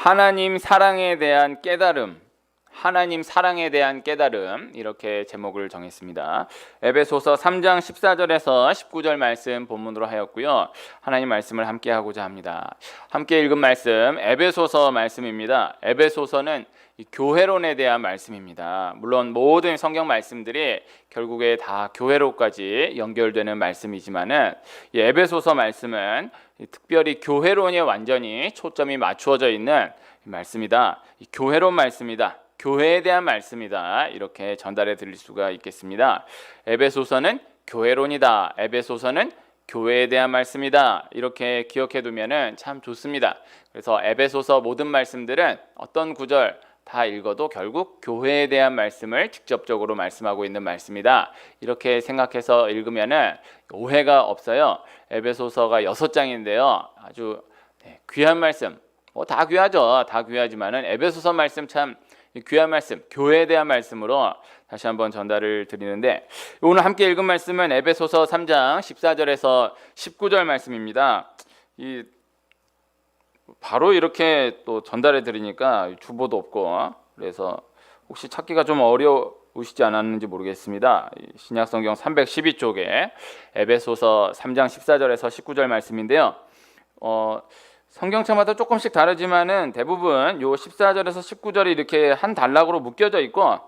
하나님 사랑에 대한 깨달음, 하나님 사랑에 대한 깨달음, 이렇게 제목을 정했습니다. 에베소서 3장 14절에서 19절 말씀 본문으로 하였고요. 하나님 말씀을 함께 하고자 합니다. 함께 읽은 말씀 에베소서 말씀입니다. 에베소서는 교회론에 대한 말씀입니다. 물론 모든 성경 말씀들이 결국에 다 교회로까지 연결되는 말씀이지만은 이 에베소서 말씀은 특별히 교회론에 완전히 초점이 맞추어져 있는 말씀이다. 교회론 말씀이다. 교회에 대한 말씀이다. 이렇게 전달해 드릴 수가 있겠습니다. 에베소서는 교회론이다. 에베소서는 교회에 대한 말씀이다. 이렇게 기억해 두면은 참 좋습니다. 그래서 에베소서 모든 말씀들은 어떤 구절 다 읽어도 결국 교회에 대한 말씀을 직접적으로 말씀하고 있는 말씀이다. 이렇게 생각해서 읽으면은 오해가 없어요. 에베소서가 6장인데요. 아주 귀한 말씀. 다 귀하죠. 다 귀하지만은 에베소서 말씀 참 귀한 말씀, 교회에 대한 말씀으로 다시 한번 전달을 드리는데, 오늘 함께 읽은 말씀은 에베소서 3장 14절에서 19절 말씀입니다. 바로 이렇게 또 전달해 드리니까 주보도 없고, 그래서 혹시 찾기가 좀 어려우시지 않았는지 모르겠습니다. 신약성경 312쪽에 에베소서 3장 14절에서 19절 말씀인데요. 성경차마다 조금씩 다르지만은 대부분 요 14절에서 19절이 이렇게 한 단락으로 묶여져 있고,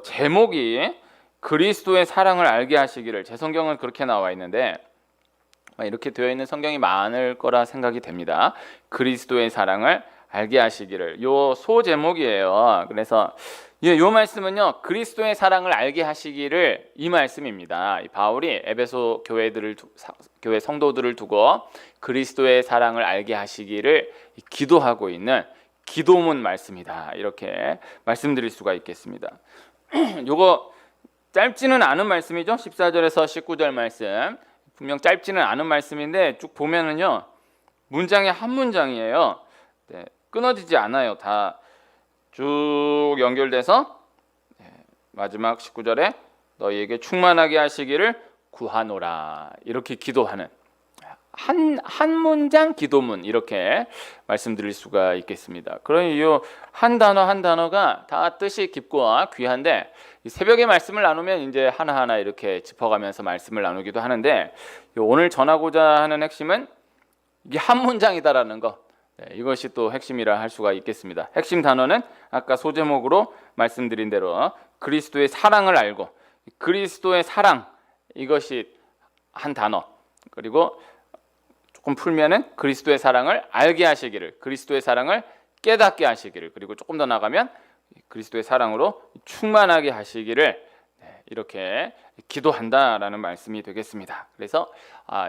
제목이 그리스도의 사랑을 알게 하시기를, 제 성경은 그렇게 나와 있는데 이렇게 되어 있는 성경이 많을 거라 생각이 됩니다. 그리스도의 사랑을 알게 하시기를, 요 소제목이에요. 그래서 요 말씀은요, 그리스도의 사랑을 알게 하시기를, 이 말씀입니다. 바울이 에베소 교회 성도들을 두고 그리스도의 사랑을 알게 하시기를 기도하고 있는 기도문 말씀이다. 이렇게 말씀드릴 수가 있겠습니다. 요거 짧지는 않은 말씀이죠. 14절에서 19절 말씀. 분명 짧지는 않은 말씀인데 쭉 보면은요, 문장이 한 문장이에요. 끊어지지 않아요. 다 쭉 연결돼서 마지막 19절에 너희에게 충만하게 하시기를 구하노라, 이렇게 기도하는 한 문장 기도문, 이렇게 말씀드릴 수가 있겠습니다. 그러니 이 한 단어 한 단어가 다 뜻이 깊고 귀한데, 새벽에 말씀을 나누면 이제 하나하나 이렇게 짚어가면서 말씀을 나누기도 하는데, 오늘 전하고자 하는 핵심은 이게 한 문장이다라는 거, 이것이 또 핵심이라 할 수가 있겠습니다. 핵심 단어는 아까 소제목으로 말씀드린 대로 그리스도의 사랑을 알고, 그리스도의 사랑, 이것이 한 단어, 그리고 조금 풀면은 그리스도의 사랑을 알게 하시기를, 그리스도의 사랑을 깨닫게 하시기를, 그리고 조금 더 나가면 그리스도의 사랑으로 충만하게 하시기를, 이렇게 기도한다라는 말씀이 되겠습니다. 그래서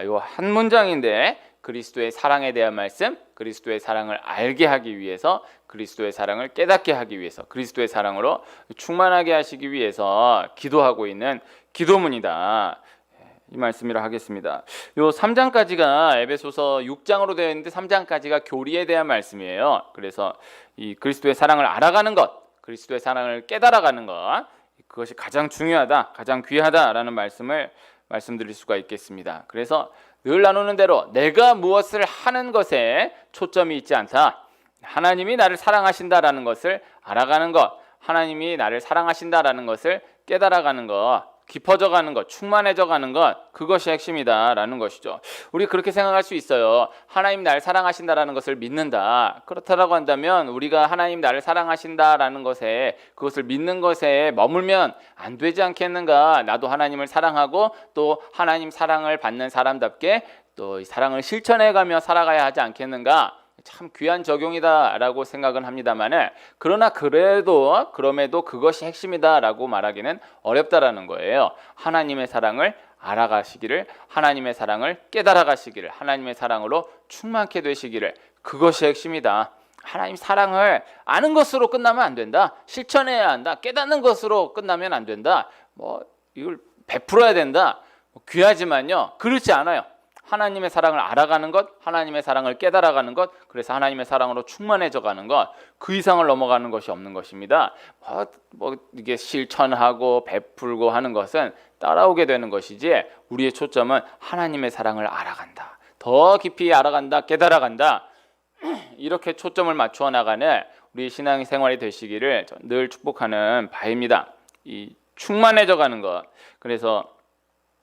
요 한 문장인데 그리스도의 사랑에 대한 말씀, 그리스도의 사랑을 알게 하기 위해서, 그리스도의 사랑을 깨닫게 하기 위해서, 그리스도의 사랑으로 충만하게 하시기 위해서 기도하고 있는 기도문이다. 이 말씀이라 하겠습니다. 요 3장까지가 에베소서 6장으로 되어 있는데 3장까지가 교리에 대한 말씀이에요. 그래서 이 그리스도의 사랑을 알아가는 것, 그리스도의 사랑을 깨달아가는 것, 그것이 가장 중요하다, 가장 귀하다라는 말씀드릴 수가 있겠습니다. 그래서 늘 나누는 대로 내가 무엇을 하는 것에 초점이 있지 않다. 하나님이 나를 사랑하신다라는 것을 알아가는 것, 하나님이 나를 사랑하신다라는 것을 깨달아가는 것, 깊어져 가는 것, 충만해져 가는 것, 그것이 핵심이다라는 것이죠. 우리 그렇게 생각할 수 있어요. 하나님 나를 사랑하신다라는 것을 믿는다. 그렇다라고 한다면 우리가 하나님 나를 사랑하신다라는 것에, 그것을 믿는 것에 머물면 안 되지 않겠는가? 나도 하나님을 사랑하고 또 하나님 사랑을 받는 사람답게 또 이 사랑을 실천해가며 살아가야 하지 않겠는가? 참 귀한 적용이다라고 생각은 합니다만은, 그러나 그럼에도 그것이 핵심이다라고 말하기는 어렵다라는 거예요. 하나님의 사랑을 알아가시기를, 하나님의 사랑을 깨달아가시기를, 하나님의 사랑으로 충만케 되시기를, 그것이 핵심이다. 하나님 사랑을 아는 것으로 끝나면 안 된다. 실천해야 한다. 깨닫는 것으로 끝나면 안 된다. 이걸 베풀어야 된다. 귀하지만요, 그렇지 않아요. 하나님의 사랑을 알아가는 것, 하나님의 사랑을 깨달아가는 것, 그래서 하나님의 사랑으로 충만해져 가는 것, 그 이상을 넘어가는 것이 없는 것입니다. 이게 실천하고 베풀고 하는 것은 따라오게 되는 것이지, 우리의 초점은 하나님의 사랑을 알아간다, 더 깊이 알아간다, 깨달아간다, 이렇게 초점을 맞추어 나가는 우리 신앙생활이 되시기를 늘 축복하는 바입니다. 이 충만해져 가는 것. 그래서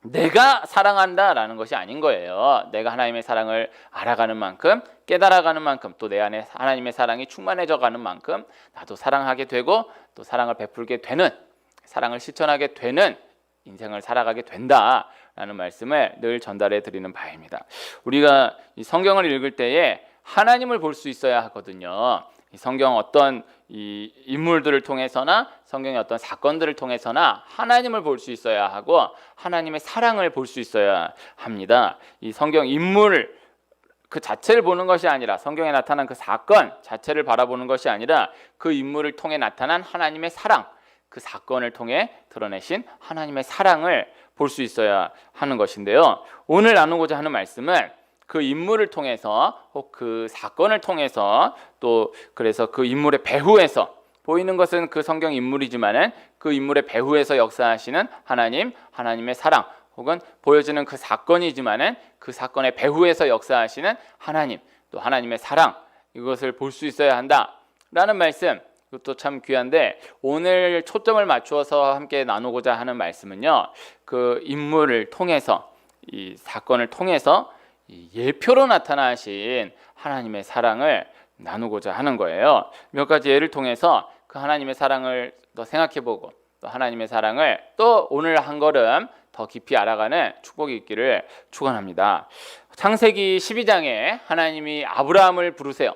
내가 사랑한다라는 것이 아닌 거예요. 내가 하나님의 사랑을 알아가는 만큼, 깨달아가는 만큼, 또 내 안에 하나님의 사랑이 충만해져 가는 만큼 나도 사랑하게 되고 또 사랑을 베풀게 되는, 사랑을 실천하게 되는 인생을 살아가게 된다라는 말씀을 늘 전달해 드리는 바입니다. 우리가 이 성경을 읽을 때에 하나님을 볼 수 있어야 하거든요. 이 성경 어떤 이 인물들을 통해서나 성경의 어떤 사건들을 통해서나 하나님을 볼 수 있어야 하고 하나님의 사랑을 볼 수 있어야 합니다. 이 성경 인물 그 자체를 보는 것이 아니라, 성경에 나타난 그 사건 자체를 바라보는 것이 아니라 그 인물을 통해 나타난 하나님의 사랑, 그 사건을 통해 드러내신 하나님의 사랑을 볼 수 있어야 하는 것인데요. 오늘 나누고자 하는 말씀은 그 인물을 통해서, 혹 그 사건을 통해서, 또 그래서 그 인물의 배후에서, 보이는 것은 그 성경 인물이지만은 그 인물의 배후에서 역사하시는 하나님, 하나님의 사랑, 혹은 보여지는 그 사건이지만은 그 사건의 배후에서 역사하시는 하나님, 또 하나님의 사랑, 이것을 볼 수 있어야 한다라는 말씀, 이것도 참 귀한데, 오늘 초점을 맞추어서 함께 나누고자 하는 말씀은요, 그 인물을 통해서, 이 사건을 통해서 예표로 나타나신 하나님의 사랑을 나누고자 하는 거예요. 몇 가지 예를 통해서 그 하나님의 사랑을 더 생각해보고, 또 하나님의 사랑을 또 오늘 한 걸음 더 깊이 알아가는 축복이 있기를 축원합니다. 창세기 12장에 하나님이 아브라함을 부르세요.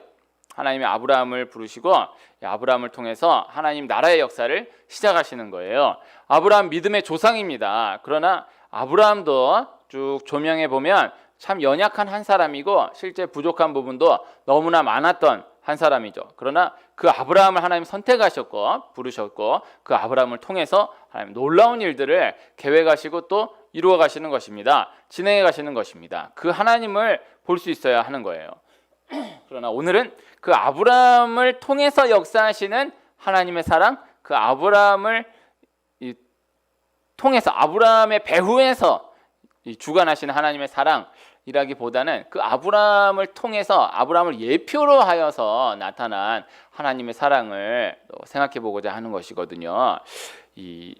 하나님이 아브라함을 부르시고 아브라함을 통해서 하나님 나라의 역사를 시작하시는 거예요. 아브라함 믿음의 조상입니다. 그러나 아브라함도 쭉 조명해 보면 참 연약한 한 사람이고 실제 부족한 부분도 너무나 많았던 한 사람이죠. 그러나 그 아브라함을 하나님 선택하셨고 부르셨고 그 아브라함을 통해서 하나님 놀라운 일들을 계획하시고 또 이루어 가시는 것입니다. 진행해 가시는 것입니다. 그 하나님을 볼 수 있어야 하는 거예요. 그러나 오늘은 그 아브라함을 통해서 역사하시는 하나님의 사랑, 그 아브라함을 통해서 아브라함의 배후에서 주관하시는 하나님의 사랑이라기보다는 그 아브라함을 통해서 아브라함을 예표로 하여서 나타난 하나님의 사랑을 생각해 보고자 하는 것이거든요. 이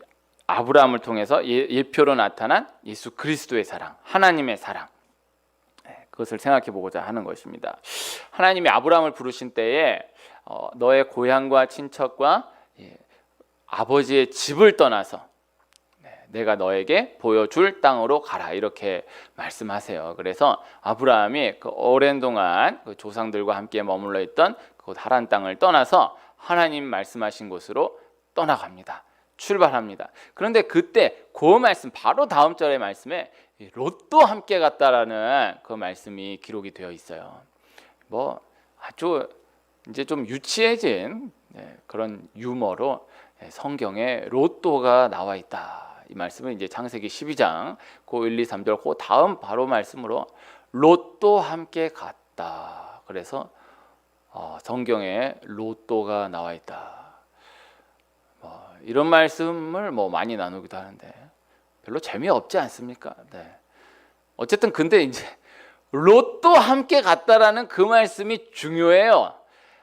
아브라함을 통해서 예표로 나타난 예수 그리스도의 사랑, 하나님의 사랑, 그것을 생각해 보고자 하는 것입니다. 하나님이 아브라함을 부르신 때에 너의 고향과 친척과 아버지의 집을 떠나서 내가 너에게 보여줄 땅으로 가라, 이렇게 말씀하세요. 그래서 아브라함이 그 오랜 동안 그 조상들과 함께 머물러 있던 그 하란 땅을 떠나서 하나님 말씀하신 곳으로 떠나갑니다. 출발합니다. 그런데 그때 그 말씀 바로 다음 절의 말씀에 롯도 함께 갔다라는 그 말씀이 기록이 되어 있어요. 뭐 아주 이제 좀 유치해진 그런 유머로 성경에 롯도가 나와 있다. 이 말씀은 이제 창세기 12장 그 1, 2, 3절 그 다음 바로 말씀으로 롯도 함께 갔다. 그래서 성경에 롯도가 나와 있다. 이런 말씀을 많이 나누기도 하는데 별로 재미없지 않습니까? 네. 어쨌든 근데 이제 롯도 함께 갔다라는 그 말씀이 중요해요.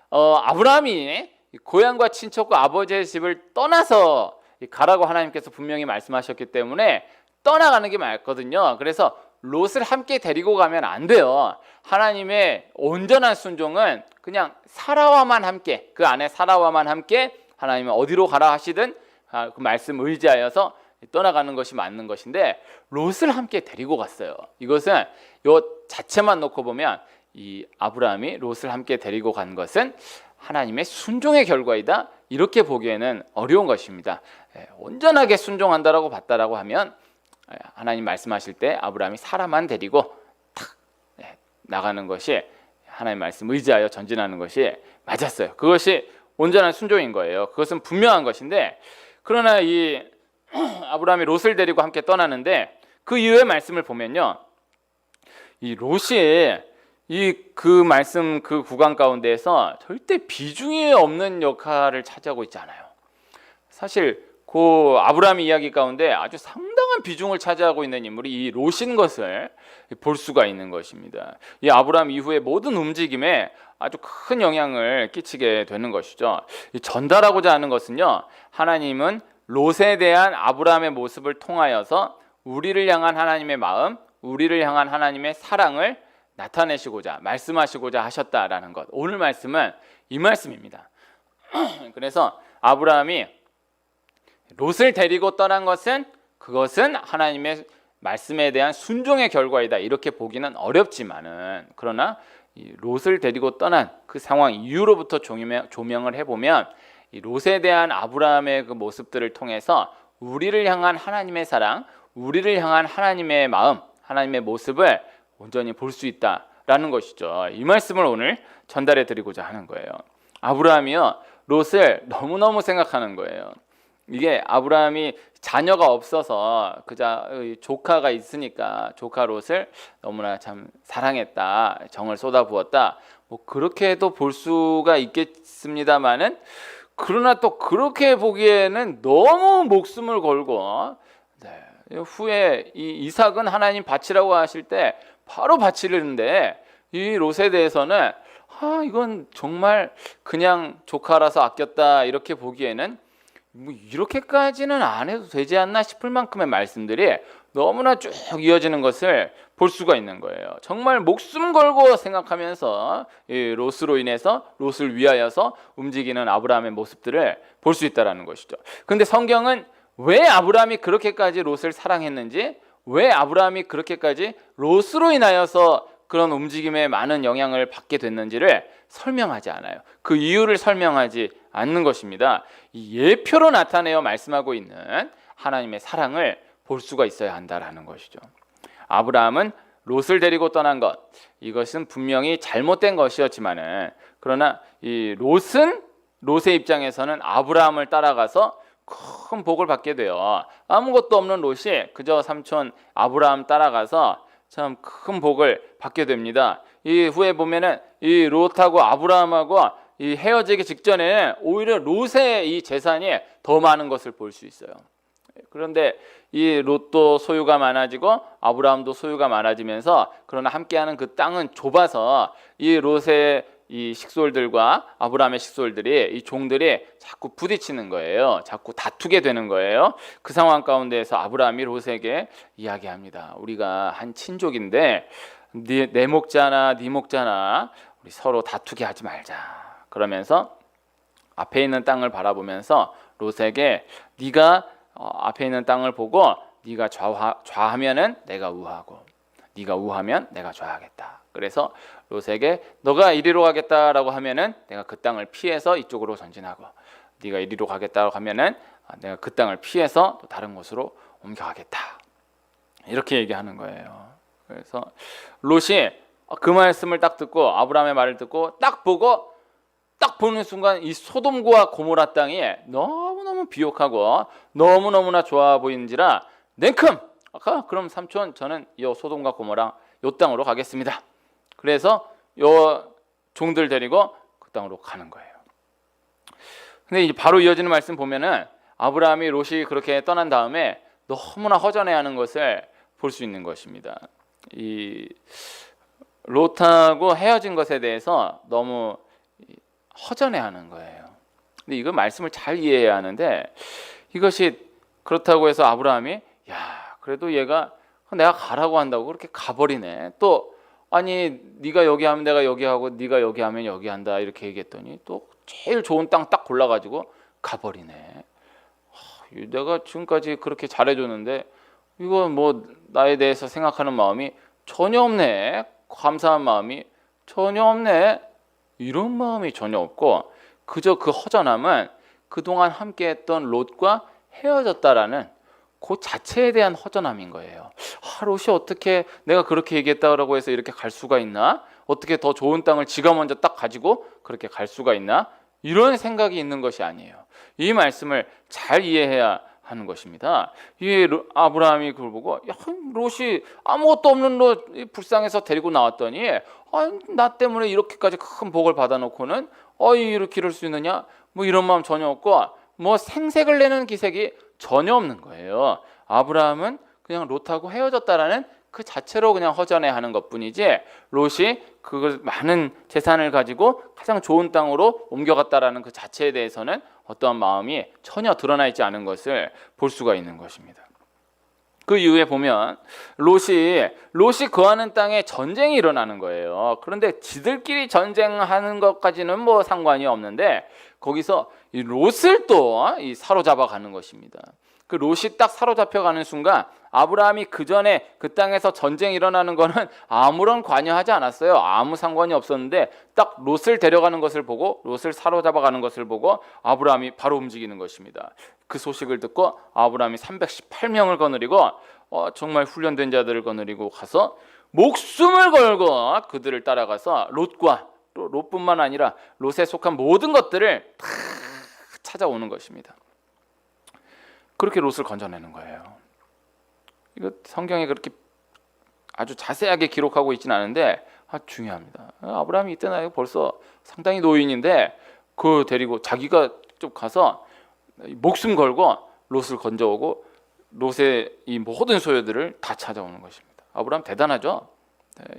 아브라함이 고향과 친척과 아버지의 집을 떠나서 가라고 하나님께서 분명히 말씀하셨기 때문에 떠나가는 게 맞거든요. 그래서 롯을 함께 데리고 가면 안 돼요. 하나님의 온전한 순종은 그냥 사라와만 함께, 그 안에 사라와만 함께 하나님은 어디로 가라 하시든 그 말씀 의지하여서 떠나가는 것이 맞는 것인데 롯을 함께 데리고 갔어요. 이것은 요 자체만 놓고 보면 이 아브라함이 롯을 함께 데리고 간 것은 하나님의 순종의 결과이다, 이렇게 보기에는 어려운 것입니다. 온전하게 순종한다라고 봤다라고 하면 하나님 말씀하실 때 아브라함이 사라만 데리고 탁 나가는 것이 하나님 말씀 의지하여 전진하는 것이 맞았어요. 그것이 온전한 순종인 거예요. 그것은 분명한 것인데, 그러나 이 아브라함이 롯을 데리고 함께 떠나는데 그 이후의 말씀을 보면요, 이 롯이 그 말씀 그 구간 가운데에서 절대 비중이 없는 역할을 차지하고 있지 않아요. 사실 그 아브라함 이야기 가운데 아주 상당한 상당한 비중을 차지하고 있는 인물이 이 롯인 것을 볼 수가 있는 것입니다. 이 아브라함 이후의 모든 움직임에 아주 큰 영향을 끼치게 되는 것이죠. 전달하고자 하는 것은요, 하나님은 롯에 대한 아브라함의 모습을 통하여서 우리를 향한 하나님의 마음, 우리를 향한 하나님의 사랑을 나타내시고자, 말씀하시고자 하셨다라는 것. 오늘 말씀은 이 말씀입니다. 그래서 아브라함이 롯을 데리고 떠난 것은, 그것은 하나님의 말씀에 대한 순종의 결과이다, 이렇게 보기는 어렵지만은, 그러나 이 롯을 데리고 떠난 그 상황 이후로부터 조명을 해보면 이 롯에 대한 아브라함의 그 모습들을 통해서 우리를 향한 하나님의 사랑, 우리를 향한 하나님의 마음, 하나님의 모습을 온전히 볼 수 있다라는 것이죠. 이 말씀을 오늘 전달해 드리고자 하는 거예요. 아브라함이요, 롯을 너무너무 생각하는 거예요. 이게 아브라함이 자녀가 없어서 그자 조카가 있으니까 조카 롯을 너무나 참 사랑했다, 정을 쏟아부었다, 뭐 그렇게도 볼 수가 있겠습니다만은, 그러나 또 그렇게 보기에는 너무 목숨을 걸고, 후에 이 이삭은 하나님 바치라고 하실 때 바로 바치려는데, 이 롯에 대해서는 이건 정말 그냥 조카라서 아꼈다, 이렇게 보기에는 뭐 이렇게까지는 안 해도 되지 않나 싶을 만큼의 말씀들이 너무나 쭉 이어지는 것을 볼 수가 있는 거예요. 정말 목숨 걸고 생각하면서 이 롯으로 인해서, 롯을 위하여서 움직이는 아브라함의 모습들을 볼 수 있다는 것이죠. 근데 성경은 왜 아브라함이 그렇게까지 롯을 사랑했는지, 왜 아브라함이 그렇게까지 롯으로 인하여서 그런 움직임에 많은 영향을 받게 됐는지를 설명하지 않아요. 그 이유를 설명하지 않는 것입니다. 이 예표로 나타내어 말씀하고 있는 하나님의 사랑을 볼 수가 있어야 한다라는 것이죠. 아브라함은 롯을 데리고 떠난 것, 이것은 분명히 잘못된 것이었지만은, 그러나 이 롯의 입장에서는 아브라함을 따라가서 큰 복을 받게 돼요. 아무것도 없는 롯이 그저 삼촌 아브라함 따라가서 참 큰 복을 받게 됩니다. 이 후에 보면은 이 롯하고 아브라함하고 이 헤어지기 직전에 오히려 롯의 이 재산이 더 많은 것을 볼 수 있어요. 그런데 이 롯도 소유가 많아지고 아브라함도 소유가 많아지면서, 그러나 함께하는 그 땅은 좁아서 이 롯의 이 식솔들과 아브라함의 식솔들이, 이 종들이 자꾸 부딪히는 거예요. 자꾸 다투게 되는 거예요. 그 상황 가운데에서 아브라함이 롯에게 이야기합니다. 우리가 한 친족인데 내 목자나 네 목자나 우리 서로 다투게 하지 말자. 그러면서 앞에 있는 땅을 바라보면서 롯에게, 네가 앞에 있는 땅을 보고 네가 좌하면은 내가 우하고, 네가 우하면 내가 좌하겠다. 그래서 롯에게 너가 이리로 가겠다라고 하면은 내가 그 땅을 피해서 이쪽으로 전진하고, 네가 이리로 가겠다고 하면은 내가 그 땅을 피해서 또 다른 곳으로 옮겨가겠다. 이렇게 얘기하는 거예요. 그래서 롯이 그 말씀을 딱 듣고, 아브라함의 말을 듣고 딱 보고, 딱 보는 순간 이 소돔과 고모라 땅이 너무너무 비옥하고 너무너무나 좋아 보이는지라 냉큼, 그럼 삼촌 저는 이 소돔과 고모라 요 땅으로 가겠습니다. 그래서 요 종들 데리고 그 땅으로 가는 거예요. 근데 이제 바로 이어지는 말씀 보면은 아브라함이 롯이 그렇게 떠난 다음에 너무나 허전해하는 것을 볼 수 있는 것입니다. 이 롯하고 헤어진 것에 대해서 너무 허전해하는 거예요. 근데 이거 말씀을 잘 이해해야 하는데, 이것이 그렇다고 해서 아브라함이 그래도 얘가 내가 가라고 한다고 그렇게 가버리네. 또 아니 네가 여기 하면 내가 여기 하고, 네가 여기 하면 여기 한다, 이렇게 얘기했더니 또 제일 좋은 땅 딱 골라가지고 가버리네. 내가 지금까지 그렇게 잘해줬는데 이거 뭐 나에 대해서 생각하는 마음이 전혀 없네, 감사한 마음이 전혀 없네, 이런 마음이 전혀 없고, 그저 그 허전함은 그동안 함께했던 롯과 헤어졌다라는 그 자체에 대한 허전함인 거예요. 롯이 어떻게 내가 그렇게 얘기했다고 해서 이렇게 갈 수가 있나? 어떻게 더 좋은 땅을 지가 먼저 딱 가지고 그렇게 갈 수가 있나? 이런 생각이 있는 것이 아니에요. 이 말씀을 잘 이해해야 하는 것입니다. 이 아브라함이 그걸 보고, 롯이 아무것도 없는 롯 불쌍해서 데리고 나왔더니 나 때문에 이렇게까지 큰 복을 받아놓고는 이렇게 이럴 수 있느냐? 뭐 이런 마음 전혀 없고, 뭐 생색을 내는 기색이 전혀 없는 거예요. 아브라함은 그냥 롯하고 헤어졌다라는 그 자체로 그냥 허전해하는 것뿐이지 롯이 그걸 많은 재산을 가지고 가장 좋은 땅으로 옮겨갔다라는 그 자체에 대해서는 어떠한 마음이 전혀 드러나 있지 않은 것을 볼 수가 있는 것입니다. 그 이후에 보면 롯이 거하는 땅에 전쟁이 일어나는 거예요. 그런데 지들끼리 전쟁하는 것까지는 뭐 상관이 없는데 거기서 이 롯을 또 사로잡아 가는 것입니다. 그 롯이 딱 사로잡혀가는 순간 아브라함이 그 전에 그 땅에서 전쟁이 일어나는 거는 아무런 관여하지 않았어요. 아무 상관이 없었는데 딱 롯을 데려가는 것을 보고 롯을 사로잡아가는 것을 보고 아브라함이 바로 움직이는 것입니다. 그 소식을 듣고 아브라함이 318명을 거느리고 정말 훈련된 자들을 거느리고 가서 목숨을 걸고 그들을 따라가서 롯과 또 롯뿐만 아니라 롯에 속한 모든 것들을 다 찾아오는 것입니다. 그렇게 롯을 건져내는 거예요. 이거 성경에 그렇게 아주 자세하게 기록하고 있지는 않은데 중요합니다. 아브라함이 이때 나이 벌써 상당히 노인인데 그 데리고 자기가 좀 가서 목숨 걸고 롯을 건져오고 롯의 이 모든 소유들을 다 찾아오는 것입니다. 아브라함 대단하죠.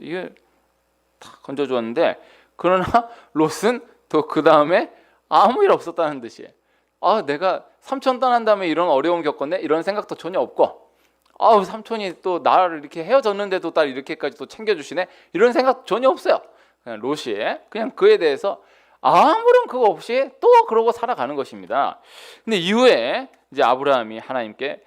이게 다 건져주었는데 그러나 롯은 또 그 다음에 아무 일 없었다는 듯이 내가 삼촌 떠난 다음에 이런 어려움 겪었네 이런 생각도 전혀 없고 삼촌이 또 나를 이렇게 헤어졌는데도 딸 이렇게까지 또 챙겨주시네 이런 생각 전혀 없어요. 그냥 롯이 그냥 그에 대해서 아무런 그거 없이 또 그러고 살아가는 것입니다. 근데 이후에 이제 아브라함이 하나님께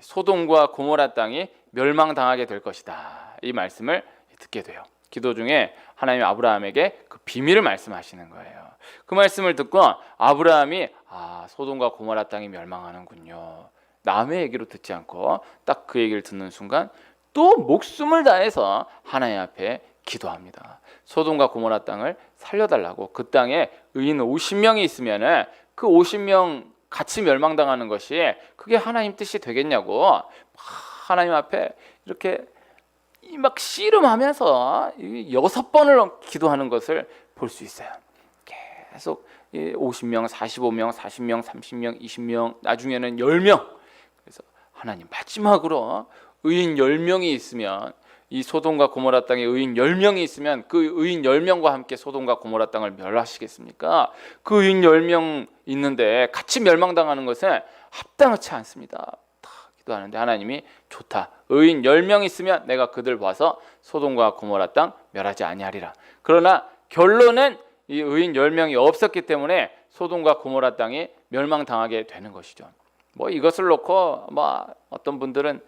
소돔과 고모라 땅이 멸망당하게 될 것이다 이 말씀을 듣게 돼요. 기도 중에 하나님이 아브라함에게 그 비밀을 말씀하시는 거예요. 그 말씀을 듣고 아브라함이 소돔과 고모라 땅이 멸망하는군요. 남의 얘기로 듣지 않고 딱 그 얘기를 듣는 순간 또 목숨을 다해서 하나님 앞에 기도합니다. 소돔과 고모라 땅을 살려달라고. 그 땅에 의인 50명이 있으면은 그 50명 같이 멸망당하는 것이 그게 하나님 뜻이 되겠냐고 하나님 앞에 이렇게 막 씨름하면서 6번을 기도하는 것을 볼 수 있어요. 계속 50명, 45명, 40명, 30명, 20명, 나중에는 10명. 그래서 하나님 마지막으로 의인 10명이 있으면 이 소돔과 고모라 땅에 의인 10명이 있으면 그 의인 10명과 함께 소돔과 고모라 땅을 멸하시겠습니까? 그 의인 10명 있는데 같이 멸망당하는 것은 합당치 않습니다. 기도하는데 하나님이 좋다. 의인 10명 있으면 내가 그들 봐서 소돔과 고모라 땅 멸하지 아니하리라. 그러나 결론은 이 의인 10명이 없었기 때문에 소돔과 고모라 땅이 멸망당하게 되는 것이죠. 이것을 놓고 어떤 분들은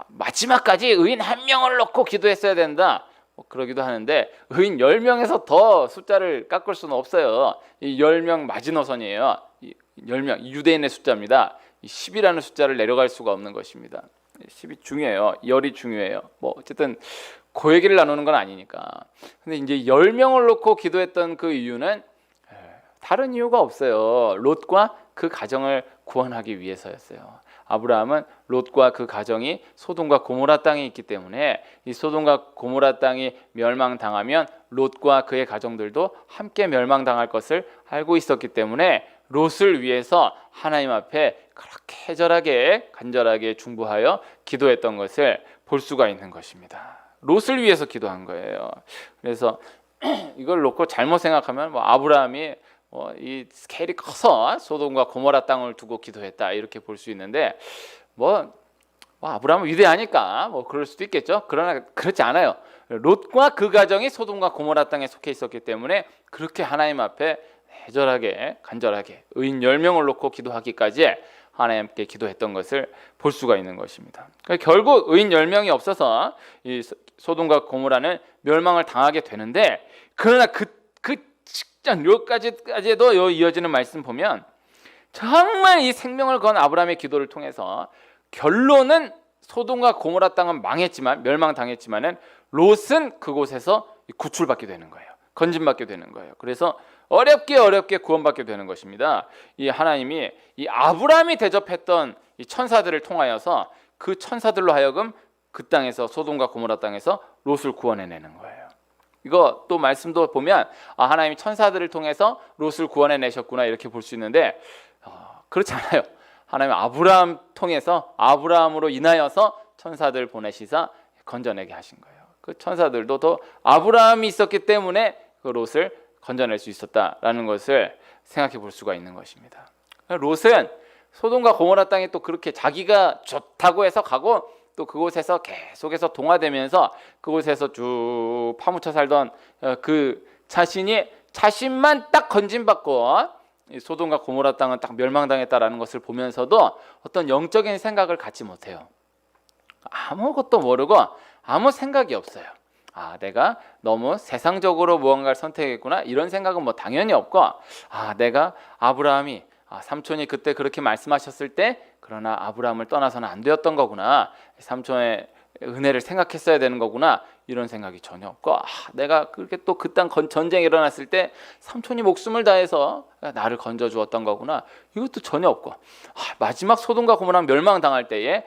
마지막까지 의인 1명을 놓고 기도했어야 된다. 그러기도 하는데 의인 10명에서 더 숫자를 깎을 수는 없어요. 이 10명 마지노선이에요. 이 10명 유대인의 숫자입니다. 10이라는 숫자를 내려갈 수가 없는 것입니다. 10이 중요해요. 열이 중요해요. 어쨌든 그 얘기를 나누는 건 아니니까. 근데 이제 10명을 놓고 기도했던 그 이유는 다른 이유가 없어요. 롯과 그 가정을 구원하기 위해서였어요. 아브라함은 롯과 그 가정이 소돔과 고모라 땅에 있기 때문에 이 소돔과 고모라 땅이 멸망당하면 롯과 그의 가정들도 함께 멸망당할 것을 알고 있었기 때문에 롯을 위해서 하나님 앞에 그렇게 애절하게 간절하게 중보하여 기도했던 것을 볼 수가 있는 것입니다. 롯을 위해서 기도한 거예요. 그래서 이걸 놓고 잘못 생각하면 아브라함이 이 스케일이 커서 소돔과 고모라 땅을 두고 기도했다 이렇게 볼 수 있는데 아브라함은 위대하니까 그럴 수도 있겠죠. 그러나 그렇지 않아요. 롯과 그 가정이 소돔과 고모라 땅에 속해 있었기 때문에 그렇게 하나님 앞에 애절하게 간절하게 의인 10명을 놓고 기도하기까지 하나님께 기도했던 것을 볼 수가 있는 것입니다. 결국 의인 10명이 없어서 이 소돔과 고모라는 멸망을 당하게 되는데 그러나 그 직전 여기까지도 이어지는 말씀 보면 정말 이 생명을 건 아브라함의 기도를 통해서 결론은 소돔과 고모라 땅은 망했지만 멸망당했지만은 롯은 그곳에서 구출받게 되는 거예요. 건진받게 되는 거예요. 그래서 어렵게 구원받게 되는 것입니다. 이 하나님이 이 아브라함이 대접했던 이 천사들을 통하여서 그 천사들로 하여금 그 땅에서 소돔과 고모라 땅에서 롯을 구원해내는 거예요. 이거 또 말씀도 보면 하나님이 천사들을 통해서 롯을 구원해내셨구나 이렇게 볼 수 있는데 그렇지 않아요. 하나님 아브라함 통해서 아브라함으로 인하여서 천사들 보내시사 건져내게 하신 거예요. 그 천사들도 또 아브라함이 있었기 때문에 그 롯을 건져낼 수 있었다라는 것을 생각해 볼 수가 있는 것입니다. 롯은 소돔과 고모라 땅에 또 그렇게 자기가 좋다고 해서 가고 또 그곳에서 계속해서 동화되면서 그곳에서 쭉 파묻혀 살던 그 자신만 딱 건진받고 소돔과 고모라 땅은 딱 멸망당했다라는 것을 보면서도 어떤 영적인 생각을 갖지 못해요. 아무것도 모르고 아무 생각이 없어요. 내가 너무 세상적으로 무언가를 선택했구나 이런 생각은 뭐 당연히 없고 내가 아브라함이 삼촌이 그때 그렇게 말씀하셨을 때 그러나 아브라함을 떠나서는 안 되었던 거구나, 삼촌의 은혜를 생각했어야 되는 거구나 이런 생각이 전혀 없고 내가 그렇게 또 그 땅 전쟁이 일어났을 때 삼촌이 목숨을 다해서 나를 건져 주었던 거구나 이것도 전혀 없고 마지막 소돔과 고모라 멸망당할 때에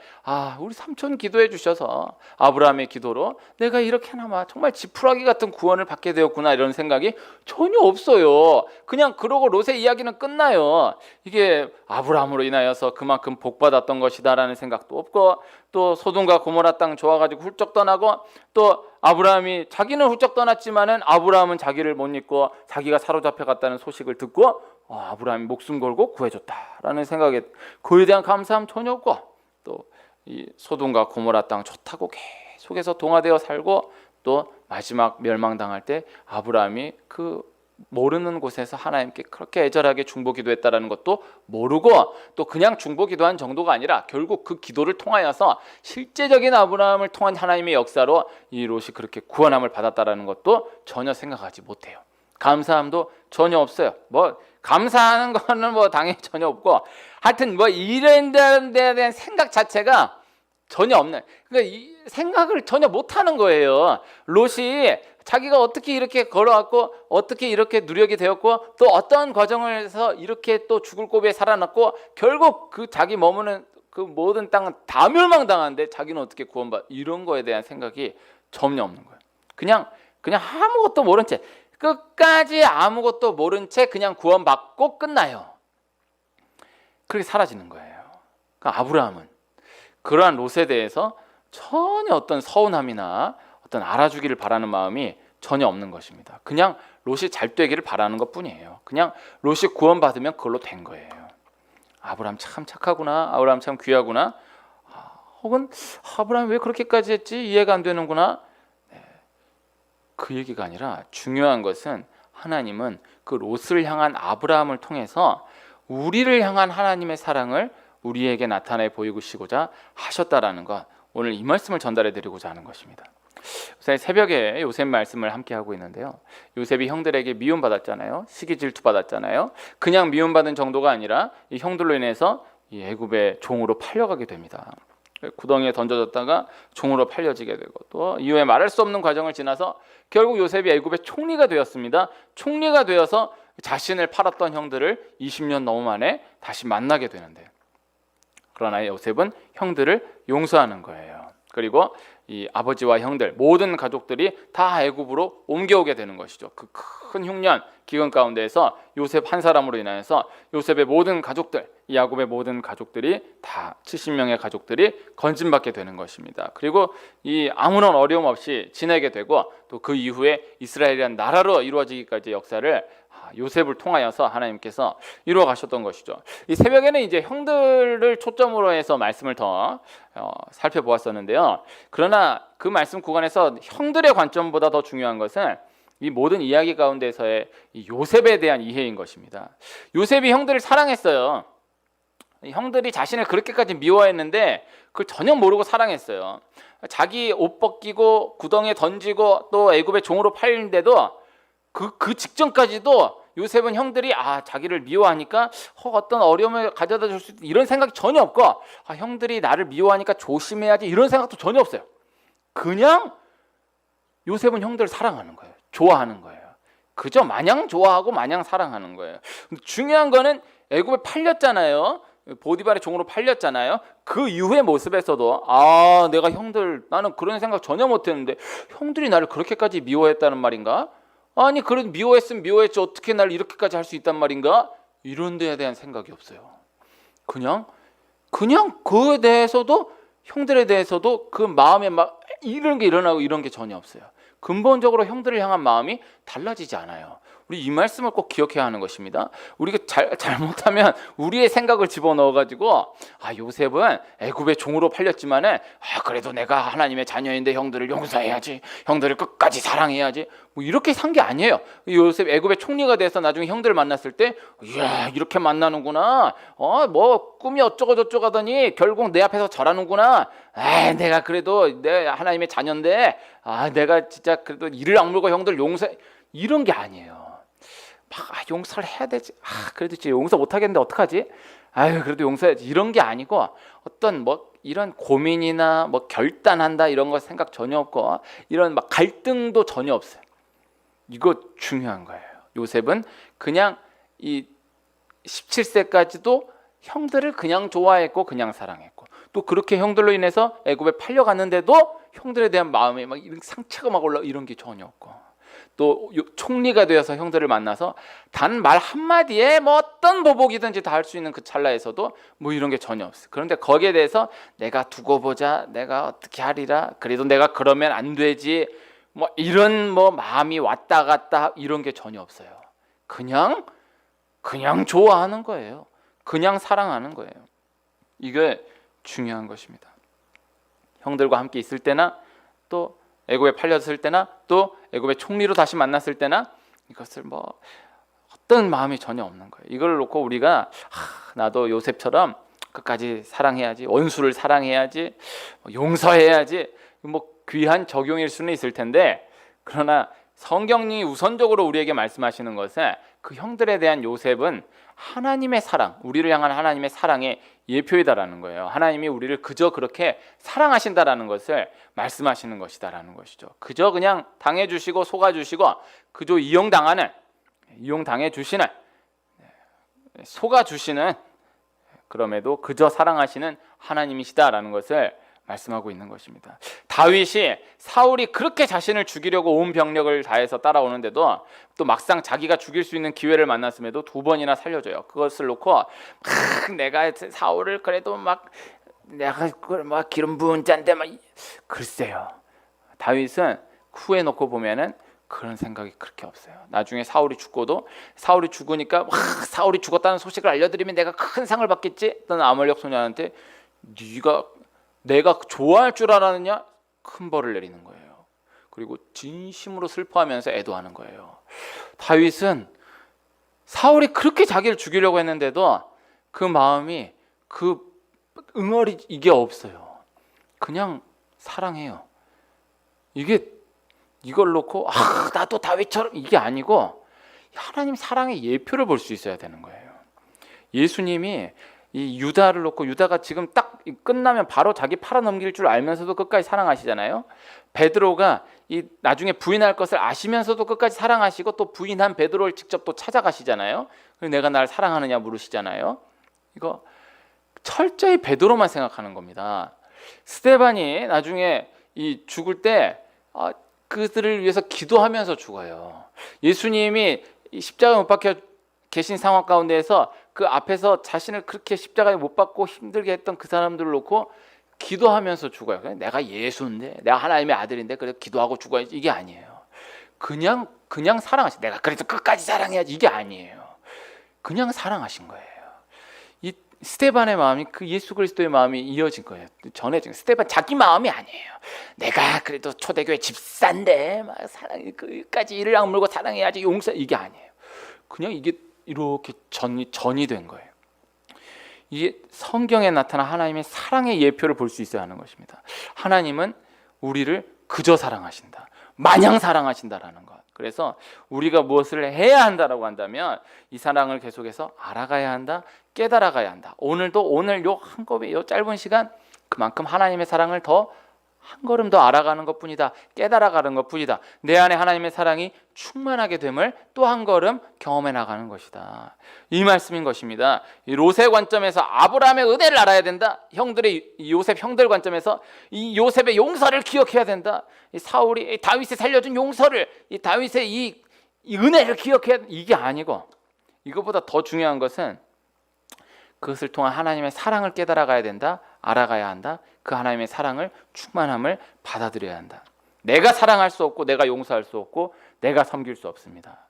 우리 삼촌 기도해 주셔서 아브라함의 기도로 내가 이렇게나마 정말 지푸라기 같은 구원을 받게 되었구나 이런 생각이 전혀 없어요. 그냥 그러고 롯의 이야기는 끝나요. 이게 아브라함으로 인하여서 그만큼 복받았던 것이다라는 생각도 없고 또 소돔과 고모라 땅 좋아가지고 훌쩍 떠나고 또 아브라함이 자기는 훌쩍 떠났지만은 아브라함은 자기를 못 잊고 자기가 사로잡혀 갔다는 소식을 듣고 아브라함이 목숨 걸고 구해줬다라는 생각에 그에 대한 감사함 전혀 없고 또 이 소돔과 고모라 땅 좋다고 계속해서 동화되어 살고 또 마지막 멸망당할 때 아브라함이 그 모르는 곳에서 하나님께 그렇게 애절하게 중보기도했다라는 것도 모르고 또 그냥 중보기도한 정도가 아니라 결국 그 기도를 통하여서 실제적인 아브라함을 통한 하나님의 역사로 이 롯이 그렇게 구원함을 받았다라는 것도 전혀 생각하지 못해요. 감사함도 전혀 없어요. 뭐 감사하는 거는 뭐 당연히 전혀 없고 하여튼 뭐 이런 데 대한 생각 자체가 전혀 없는, 그러니까 이 생각을 전혀 못하는 거예요. 롯이 자기가 어떻게 이렇게 걸어왔고 어떻게 이렇게 누력이 되었고 또 어떤 과정을 해서 이렇게 또 죽을 고비에 살아났고 결국 그 자기 머무는 그 모든 땅은 다 멸망당하는데 자기는 어떻게 구원받, 이런 거에 대한 생각이 전혀 없는 거예요. 그냥 아무것도 모른 채 끝까지 아무것도 모른 채 그냥 구원받고 끝나요. 그렇게 사라지는 거예요. 그러니까 아브라함은 그러한 롯에 대해서 전혀 어떤 서운함이나 어떤 알아주기를 바라는 마음이 전혀 없는 것입니다. 그냥 롯이 잘 되기를 바라는 것뿐이에요. 그냥 롯이 구원받으면 그걸로 된 거예요. 아브라함 참 착하구나, 아브라함 참 귀하구나, 혹은 아브라함 왜 그렇게까지 했지 이해가 안 되는구나, 그 얘기가 아니라 중요한 것은 하나님은 그 롯을 향한 아브라함을 통해서 우리를 향한 하나님의 사랑을 우리에게 나타내 보이시고자 하셨다라는 것, 오늘 이 말씀을 전달해 드리고자 하는 것입니다. 새벽에 요셉 말씀을 함께 하고 있는데요. 요셉이 형들에게 미움받았잖아요. 시기 질투 받았잖아요. 그냥 미움받은 정도가 아니라 이 형들로 인해서 이 애굽의 종으로 팔려가게 됩니다. 구덩이에 던져졌다가 종으로 팔려지게 되고 또 이후에 말할 수 없는 과정을 지나서 결국 요셉이 애굽의 총리가 되었습니다. 총리가 되어서 자신을 팔았던 형들을 20년 넘은 만에 다시 만나게 되는데, 그러나 요셉은 형들을 용서하는 거예요. 그리고 이 아버지와 형들 모든 가족들이 다 애굽으로 옮겨오게 되는 것이죠. 그 큰 흉년 기근 가운데에서 요셉 한 사람으로 인하여서 요셉의 모든 가족들, 야곱의 모든 가족들이 다 70명의 가족들이 건진받게 되는 것입니다. 그리고 이 아무런 어려움 없이 지내게 되고 또 그 이후에 이스라엘이란 나라로 이루어지기까지 역사를 요셉을 통하여서 하나님께서 이루어 가셨던 것이죠. 이 새벽에는 이제 형들을 초점으로 해서 말씀을 더 살펴보았었는데요. 그러나 그 말씀 구간에서 형들의 관점보다 더 중요한 것은 이 모든 이야기 가운데서의 이 요셉에 대한 이해인 것입니다. 요셉이 형들을 사랑했어요. 형들이 자신을 그렇게까지 미워했는데 그걸 전혀 모르고 사랑했어요. 자기 옷 벗기고 구덩이에 던지고 또 애굽의 종으로 팔리는데도 그 직전까지도 요셉은 형들이 자기를 미워하니까 어떤 어려움을 가져다 줄 수 있다 이런 생각이 전혀 없고 형들이 나를 미워하니까 조심해야지 이런 생각도 전혀 없어요. 그냥 요셉은 형들을 사랑하는 거예요. 좋아하는 거예요. 그저 마냥 좋아하고 마냥 사랑하는 거예요. 근데 중요한 거는 애굽에 팔렸잖아요. 보디발의 종으로 팔렸잖아요. 그 이후의 모습에서도 내가 나는 그런 생각 전혀 못했는데 형들이 나를 그렇게까지 미워했다는 말인가? 아니 그래도 미워했으면 미워했지 어떻게 날 이렇게까지 할 수 있단 말인가? 이런 데에 대한 생각이 없어요. 그냥 그냥 그에 대해서도 형들에 대해서도 그 마음에 막 이런 게 일어나고 이런 게 전혀 없어요. 근본적으로 형들을 향한 마음이 달라지지 않아요. 우리 이 말씀을 꼭 기억해야 하는 것입니다. 우리가 잘못하면 우리의 생각을 집어넣어가지고 요셉은 애굽의 종으로 팔렸지만은 그래도 내가 하나님의 자녀인데 형들을 용서해야지, 형들을 끝까지 사랑해야지, 뭐 이렇게 산 게 아니에요. 요셉 애굽의 총리가 돼서 나중에 형들을 만났을 때 이야 이렇게 만나는구나, 뭐 꿈이 어쩌고 저쩌고 하더니 결국 내 앞에서 절하는구나, 내가 그래도 내 하나님의 자녀인데 내가 진짜 그래도 이를 악물고 형들 용서해, 이런 게 아니에요. 용서를 해야 되지. 그래도 진짜 용서 못 하겠는데 어떡하지? 그래도 용서해야지. 이런 게 아니고 어떤 뭐 이런 고민이나 뭐 결단한다 이런 거 생각 전혀 없고 이런 막 갈등도 전혀 없어요. 이거 중요한 거예요. 요셉은 그냥 이 17세까지도 형들을 그냥 좋아했고 그냥 사랑했고, 또 그렇게 형들로 인해서 애굽에 팔려갔는데도 형들에 대한 마음에 막 이런 상처가 막 올라, 이런 게 전혀 없고, 또 총리가 되어서 형들을 만나서 단 말 한마디에 뭐 어떤 보복이든지 다 할 수 있는 그 찰나에서도 뭐 이런 게 전혀 없어요. 그런데 거기에 대해서 내가 두고 보자, 내가 어떻게 하리라, 그래도 내가 그러면 안 되지, 뭐 이런 뭐 마음이 왔다 갔다 이런 게 전혀 없어요. 그냥 좋아하는 거예요. 그냥 사랑하는 거예요. 이게 중요한 것입니다. 형들과 함께 있을 때나 또 애굽에 팔렸을 때나 또 애굽의 총리로 다시 만났을 때나 이것을 뭐 어떤 마음이 전혀 없는 거예요. 이걸 놓고 우리가 나도 요셉처럼 끝까지 사랑해야지, 원수를 사랑해야지, 용서해야지, 뭐 귀한 적용일 수는 있을 텐데, 그러나 성경이 우선적으로 우리에게 말씀하시는 것은 그 형들에 대한 요셉은 하나님의 사랑, 우리를 향한 하나님의 사랑의 예표이다라는 거예요. 하나님이 우리를 그저 그렇게 사랑하신다라는 것을 말씀하시는 것이다라는 것이죠. 그저 그냥 당해주시고 속아주시고 그저 이용당해주시는, 속아주시는, 그럼에도 그저 사랑하시는 하나님이시다라는 것을 말씀하고 있는 것입니다. 다윗이 사울이 그렇게 자신을 죽이려고 온 병력을 다해서 따라오는데도 또 막상 자기가 죽일 수 있는 기회를 만났음에도 2번이나 살려줘요. 그것을 놓고 내가 사울을 그래도 내가 그걸 기름 부은 자인데 글쎄요. 다윗은 후에 놓고 보면은 그런 생각이 그렇게 없어요. 나중에 사울이 죽으니까 사울이 죽었다는 소식을 알려드리면 내가 큰 상을 받겠지 했던 아말렉 소년한테 내가 좋아할 줄 알았느냐? 큰 벌을 내리는 거예요. 그리고 진심으로 슬퍼하면서 애도하는 거예요. 다윗은 사울이 그렇게 자기를 죽이려고 했는데도 그 마음이, 그 응어리 이게 없어요. 그냥 사랑해요. 이걸 놓고 나도 다윗처럼 이게 아니고 하나님 사랑의 예표를 볼 수 있어야 되는 거예요. 예수님이 이 유다를 놓고, 유다가 지금 딱 끝나면 바로 자기 팔아넘길 줄 알면서도 끝까지 사랑하시잖아요. 베드로가 이 나중에 부인할 것을 아시면서도 끝까지 사랑하시고 또 부인한 베드로를 직접 또 찾아가시잖아요. 내가 날 사랑하느냐 물으시잖아요. 이거 철저히 베드로만 생각하는 겁니다. 스데반이 나중에 이 죽을 때 그들을 위해서 기도하면서 죽어요. 예수님이 십자가에 못 박혀 계신 상황 가운데에서 그 앞에서 자신을 그렇게 십자가에 못 박고 힘들게 했던 그 사람들을 놓고 기도하면서 죽어요. 내가 예수인데, 내가 하나님의 아들인데 그래서 기도하고 죽어야지, 이게 아니에요. 그냥 사랑하시. 내가 그래서 끝까지 사랑해야지, 이게 아니에요. 그냥 사랑하신 거예요. 이 스데반의 마음이 그 예수 그리스도의 마음이 이어진 거예요. 전해진. 스데반 자기 마음이 아니에요. 내가 그래도 초대교회 집사인데 끝까지 이를 악물고 사랑해야지, 용서, 이게 아니에요. 그냥 이게 이렇게 전이 된 거예요. 이게 성경에 나타난 하나님의 사랑의 예표를 볼 수 있어야 하는 것입니다. 하나님은 우리를 그저 사랑하신다, 마냥 사랑하신다라는 것. 그래서 우리가 무엇을 해야 한다라고 한다면 이 사랑을 계속해서 알아가야 한다, 깨달아가야 한다. 오늘 요 짧은 시간 그만큼 하나님의 사랑을 한 걸음 더 알아가는 것뿐이다, 깨달아가는 것뿐이다. 내 안에 하나님의 사랑이 충만하게 됨을 또 한 걸음 경험해 나가는 것이다. 이 말씀인 것입니다. 이 롯의 관점에서 아브라함의 은혜를 알아야 된다. 요셉 형들 관점에서 이 요셉의 용서를 기억해야 된다. 이 사울이 다윗이 살려준 용서를, 이 다윗의 이 은혜를 기억해야 된다. 이게 아니고, 이것보다 더 중요한 것은 그것을 통한 하나님의 사랑을 깨달아가야 된다. 알아가야 한다. 그 하나님의 사랑을 충만함을 받아들여야 한다. 내가 사랑할 수 없고 내가 용서할 수 없고 내가 섬길 수 없습니다.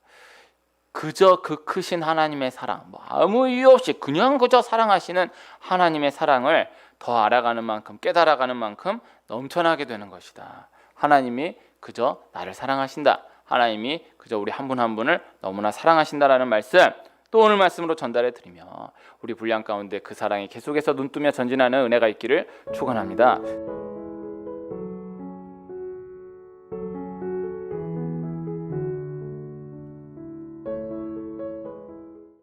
그저 그 크신 하나님의 사랑, 아무 이유 없이 그냥 그저 사랑하시는 하나님의 사랑을 더 알아가는 만큼 깨달아가는 만큼 넘쳐나게 되는 것이다. 하나님이 그저 나를 사랑하신다. 하나님이 그저 우리 한 분 한 분을 너무나 사랑하신다라는 말씀, 또 오늘 말씀으로 전달해 드리며 우리 분량 가운데 그 사랑이 계속해서 눈뜨며 전진하는 은혜가 있기를 축원합니다.